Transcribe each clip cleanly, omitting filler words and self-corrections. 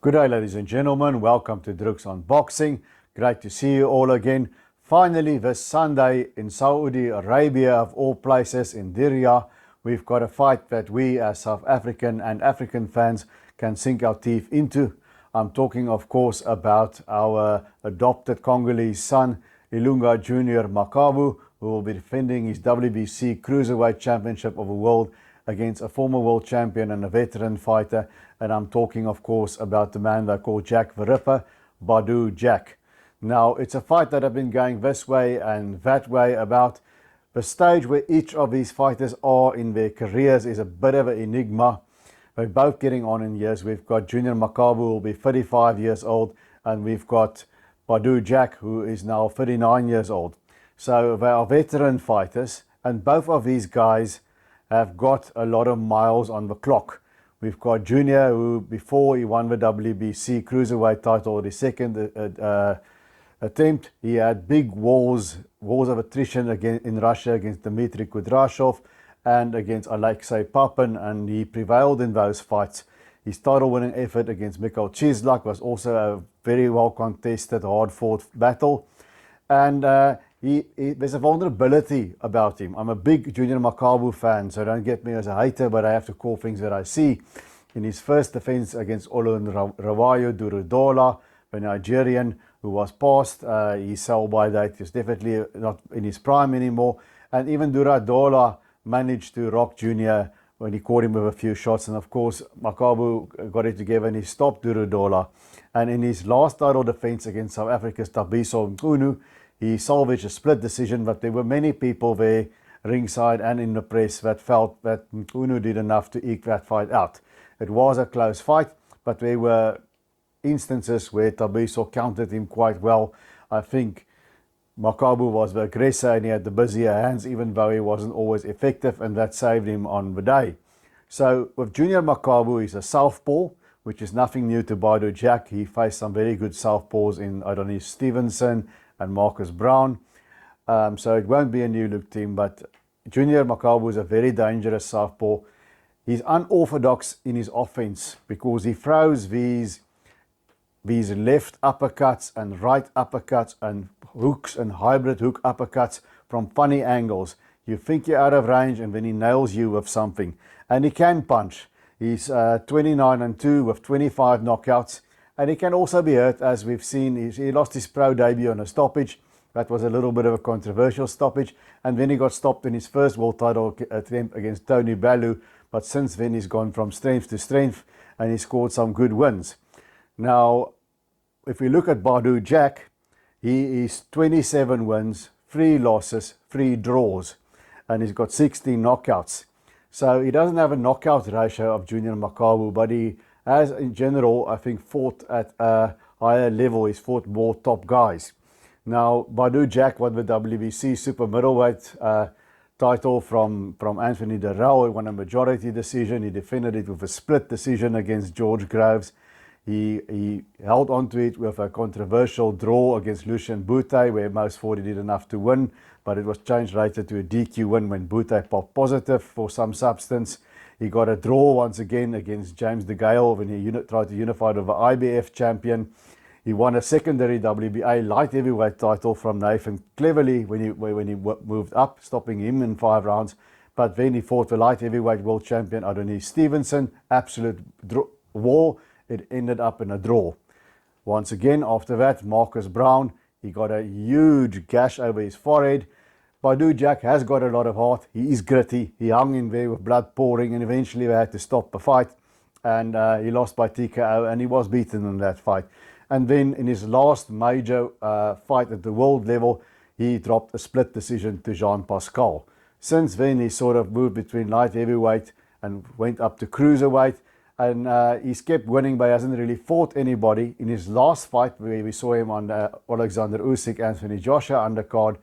Good day, ladies and gentlemen. Welcome to Druk's Unboxing. Great to see you all again. Finally, this Sunday in Saudi Arabia, of all places, in Diriyah, we've got a fight that we as South African and African fans can sink our teeth into. I'm talking, of course, about our adopted Congolese son, Ilunga Jr. Makabu, who will be defending his WBC Cruiserweight Championship of the World against a former world champion and a veteran fighter. And I'm talking, of course, about the man they call Jack the Ripper, Badou Jack. Now, it's a fight that have been going this way and that way about. The stage where each of these fighters are in their careers is a bit of an enigma. They're both getting on in years. We've got Junior Makabu, who will be 35 years old, and we've got Badou Jack, who is now 39 years old. So they are veteran fighters, and both of these guys have got a lot of miles on the clock. We've got Junior, who before he won the WBC Cruiserweight title, the second attempt, he had big wars of attrition in Russia against Dmitry Kudryashov and against Alexei Papin, and he prevailed in those fights. His title-winning effort against Mikhail Chislak was also a very well-contested, hard-fought battle. And there's a vulnerability about him. I'm a big Junior Makabu fan, so don't get me as a hater, but I have to call things that I see. In his first defense against Olunrawayo Durudola, the Nigerian who was past his sell-by date, is definitely not in his prime anymore. And even Durudola managed to rock Junior when he caught him with a few shots. And of course, Makabu got it together and he stopped Durudola. And in his last title defense against South Africa's Thabiso Mchunu, he salvaged a split decision, but there were many people there, ringside and in the press, that felt that Mchunu did enough to eke that fight out. It was a close fight, but there were instances where Thabiso countered him quite well. I think Makabu was the aggressor and he had the busier hands, even though he wasn't always effective, and that saved him on the day. So with Junior Makabu, he's a southpaw, which is nothing new to Badou Jack. He faced some very good southpaws in Adonis Stevenson and Marcus Brown. So it won't be a new look team, but Junior Makabu is a very dangerous southpaw. He's unorthodox in his offense because he throws these left uppercuts and right uppercuts and hooks and hybrid hook uppercuts from funny angles. You think you're out of range and then he nails you with something. And he can punch. He's 29-2 with 25 knockouts. And he can also be hurt, as we've seen. He lost his pro debut on a stoppage. That was a little bit of a controversial stoppage. And then he got stopped in his first world title attempt against Tony Bellew. But since then, he's gone from strength to strength and he scored some good wins. Now, if we look at Badou Jack, he is 27 wins, 3 losses, 3 draws. And he's got 16 knockouts. So he doesn't have a knockout ratio of Junior Makabu, but he has, in general, I think, fought at a higher level. He's fought more top guys. Now, Badou Jack won the WBC super middleweight title from Anthony Darrell. He won a majority decision. He defended it with a split decision against George Groves. He held on to it with a controversial draw against Lucien Boutte, where most thought he did enough to win, but it was changed later to a DQ win when Boutte popped positive for some substance. He got a draw once again against James de Gale when he tried to unify with the IBF champion. He won a secondary WBA light heavyweight title from Nathan Cleverly when he moved up, stopping him in 5 rounds. But then he fought the light heavyweight world champion Adonis Stevenson. Absolute war. It ended up in a draw. Once again, after that, Marcus Brown, he got a huge gash over his forehead. Badou Jack has got a lot of heart. He is gritty. He hung in there with blood pouring, and eventually they had to stop the fight. And he lost by TKO, and he was beaten in that fight. And then in his last major fight at the world level, he dropped a split decision to Jean Pascal. Since then, he sort of moved between light heavyweight and went up to cruiserweight. And he's kept winning, but he hasn't really fought anybody. In his last fight, where we saw him on the Alexander Usyk, Anthony Joshua undercard,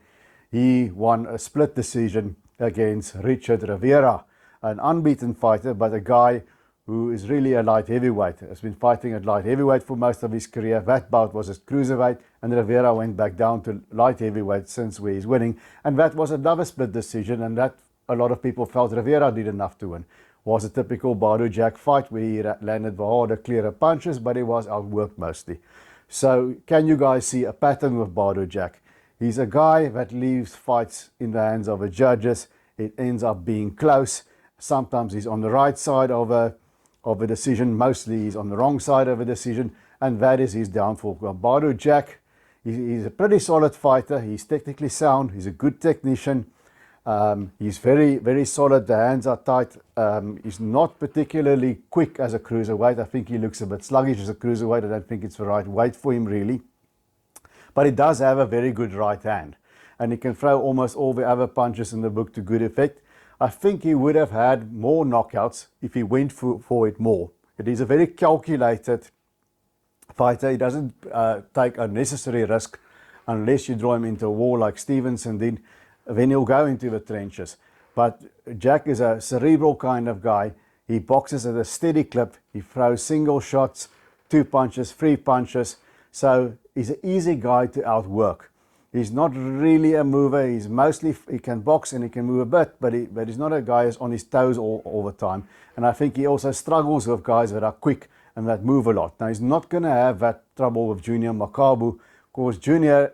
he won a split decision against Richard Rivera, an unbeaten fighter, but a guy who is really a light heavyweight. Has been fighting at light heavyweight for most of his career. That bout was at cruiserweight, and Rivera went back down to light heavyweight since where he's winning. And that was another split decision, and that a lot of people felt Rivera did enough to win. was a typical Badou Jack fight where he landed the harder, clearer punches, but he was outworked mostly. So can you guys see a pattern with Badou Jack? He's a guy that leaves fights in the hands of the judges. It ends up being close. Sometimes he's on the right side of a decision. Mostly he's on the wrong side of a decision, and that is his downfall. Badou Jack, he's a pretty solid fighter. He's technically sound. He's a good technician. He's very, very solid. The hands are tight. He's not particularly quick as a cruiserweight. I think he looks a bit sluggish as a cruiserweight. I don't think it's the right weight for him, really. But he does have a very good right hand, and he can throw almost all the other punches in the book to good effect. I think he would have had more knockouts if he went for it more. It is a very calculated fighter. He doesn't take unnecessary risk unless you draw him into a war like Stevenson did. Then he'll go into the trenches. But Jack is a cerebral kind of guy. He boxes at a steady clip. He throws single shots, 2 punches, 3 punches. So he's an easy guy to outwork. He's not really a mover. He can box and he can move a bit, but he's not a guy who's on his toes all the time. And I think he also struggles with guys that are quick and that move a lot. Now, he's not going to have that trouble with Junior Makabu, because Junior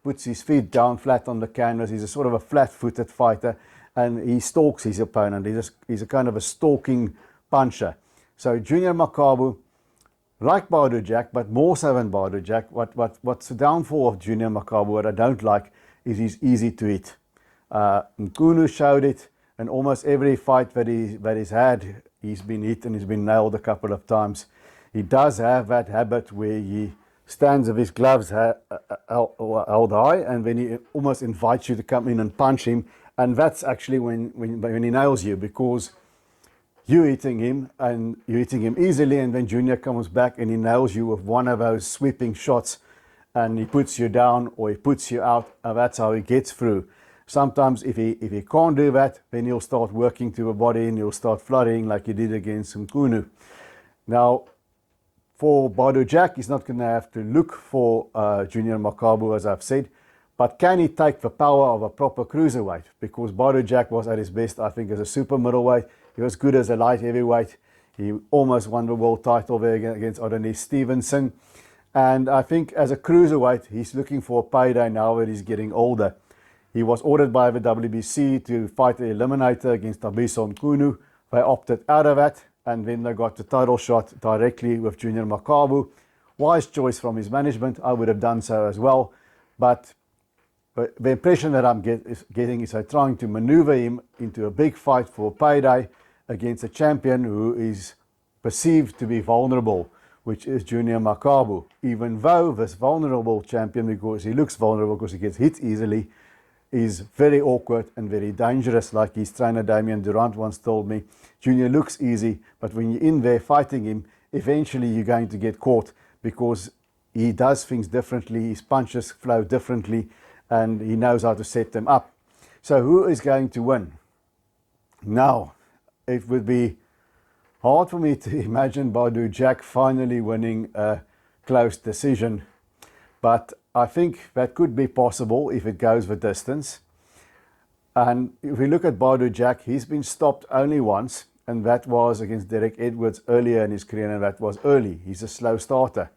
puts his feet down flat on the canvas. He's a sort of a flat-footed fighter, and he stalks his opponent. He's a kind of a stalking puncher. So Junior Makabu, like Badou Jack, but more so than Badou Jack, what's the downfall of Junior Makabu, what I don't like, is he's easy to hit. Nkunu showed it, and almost every fight that he's had, he's been hit and he's been nailed a couple of times. He does have that habit where he stands with his gloves held high, and then he almost invites you to come in and punch him, and that's actually when he nails you, because you're hitting him and you're hitting him easily, and then Junior comes back and he nails you with one of those sweeping shots, and he puts you down or he puts you out, and that's how he gets through. Sometimes if he can't do that, then he'll start working to the body and he'll start flurrying like he did against Nkunu. Now, for Badou Jack, he's not going to have to look for Junior Makabu, as I've said, but can he take the power of a proper cruiserweight? Because Badou Jack was at his best, I think, as a super middleweight. He was good as a light heavyweight. He almost won the world title there against Adonis Stevenson. And I think as a cruiserweight, he's looking for a payday now that he's getting older. He was ordered by the WBC to fight the eliminator against Tabiso Nkunu. They opted out of that, and then they got the title shot directly with Junior Makabu. Wise choice from his management. I would have done so as well. But the impression that I'm getting is they're trying to maneuver him into a big fight for a payday against a champion who is perceived to be vulnerable, which is Junior Makabu. Even though this vulnerable champion, because he looks vulnerable because he gets hit easily, is very awkward and very dangerous, like his trainer Damian Durant once told me. Junior looks easy, but when you're in there fighting him, eventually you're going to get caught, because he does things differently, his punches flow differently, and he knows how to set them up. So who is going to win? Now, it would be hard for me to imagine Badou Jack finally winning a close decision, but I think that could be possible if it goes the distance. And if we look at Badou Jack, he's been stopped only once, and that was against Derek Edwards earlier in his career, and that was early. He's a slow starter.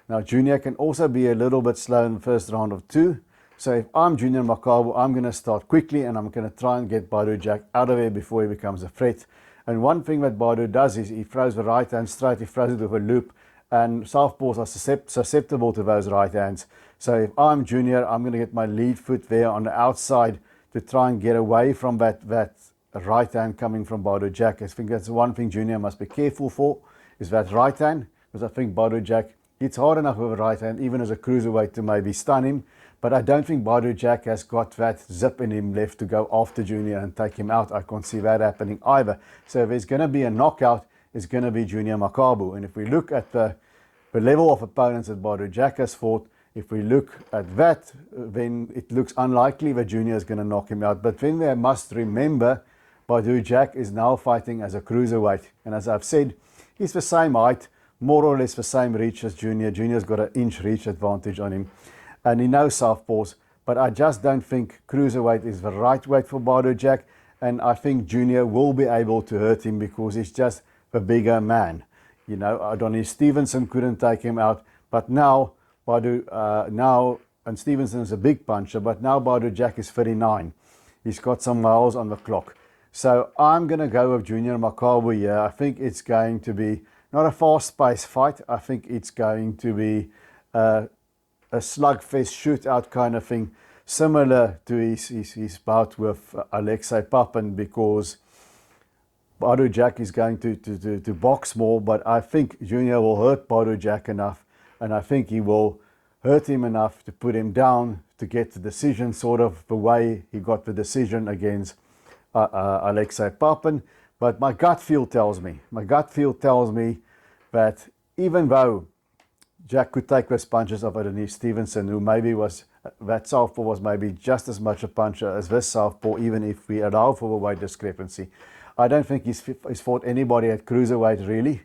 Now, Junior can also be a little bit slow in the first round of 2. So if I'm Junior Makabu, I'm going to start quickly, and I'm going to try and get Badou Jack out of there before he becomes a threat. And one thing that Badou does is he throws the right hand straight, he throws it with a loop, and southpaws are susceptible to those right hands. So if I'm Junior, I'm going to get my lead foot there on the outside to try and get away from that right hand coming from Badou Jack. I think that's one thing Junior must be careful for, is that right hand, because I think Badou Jack hits hard enough with a right hand, even as a cruiserweight, to maybe stun him. But I don't think Badou Jack has got that zip in him left to go after Junior and take him out. I can't see that happening either. So if there's going to be a knockout, it's going to be Junior Makabu. And if we look at the level of opponents that Badou Jack has fought, if we look at that, then it looks unlikely that Junior is going to knock him out. But then we must remember, Badou Jack is now fighting as a cruiserweight. And as I've said, he's the same height, more or less the same reach as Junior. Junior's got an inch reach advantage on him. And he knows southpaws, but I just don't think cruiserweight is the right weight for Badou Jack. and I think Junior will be able to hurt him because he's just a bigger man. You know, Adonis Stevenson couldn't take him out, but now Badou, and Stevenson is a big puncher, but now Badou Jack is 39. He's got some miles on the clock. So I'm going to go with Junior Makabu here. I think it's going to be not a fast-paced fight. I think it's going to be a slugfest shootout kind of thing, similar to his bout with Alexei Papin, because Badou Jack is going to box more, but I think Junior will hurt Badou Jack enough, and I think he will hurt him enough to put him down to get the decision, sort of the way he got the decision against Alexei Papin. But my gut feel tells me that even though Jack could take those punches of Adonis Stevenson, who maybe that southpaw was maybe just as much a puncher as this southpaw, even if we allow for the weight discrepancy, I don't think he's fought anybody at cruiserweight really.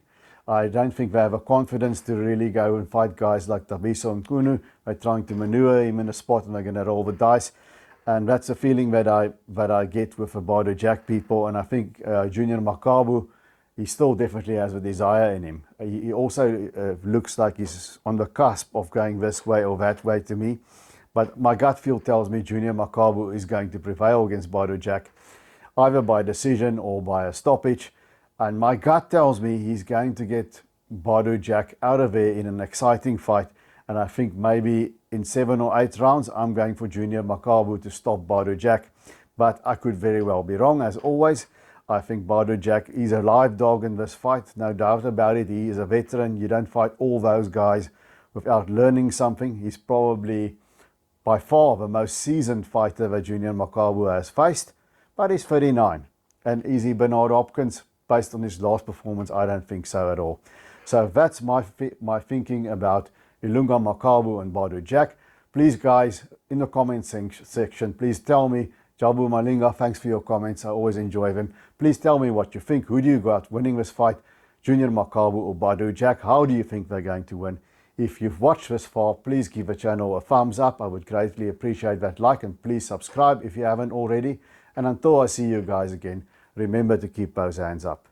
I don't think they have a confidence to really go and fight guys like Tabiso and Kunu. They're trying to maneuver him in a spot and they're going to roll the dice. And that's a feeling that I get with the Badou Jack people. And I think Junior Makabu, he still definitely has a desire in him. He also looks like he's on the cusp of going this way or that way to me. But my gut feel tells me Junior Makabu is going to prevail against Badou Jack, either by decision or by a stoppage. And my gut tells me he's going to get Badou Jack out of there in an exciting fight. And I think maybe in 7 or 8 rounds, I'm going for Junior Makabu to stop Badou Jack. But I could very well be wrong, as always. I think Badou Jack is a live dog in this fight, no doubt about it. He is a veteran. You don't fight all those guys without learning something. He's probably by far the most seasoned fighter that Junior Makabu has faced. But he's 39. And is he Bernard Hopkins? Based on his last performance, I don't think so at all. So that's my thinking about Ilunga, Makabu and Badou Jack. Please guys, in the comment section, please tell me. Jabu Malinga, thanks for your comments. I always enjoy them. Please tell me what you think. Who do you got winning this fight? Junior Makabu or Badou Jack? How do you think they're going to win? If you've watched this far, please give the channel a thumbs up. I would greatly appreciate that like, and please subscribe if you haven't already. And until I see you guys again, remember to keep those hands up.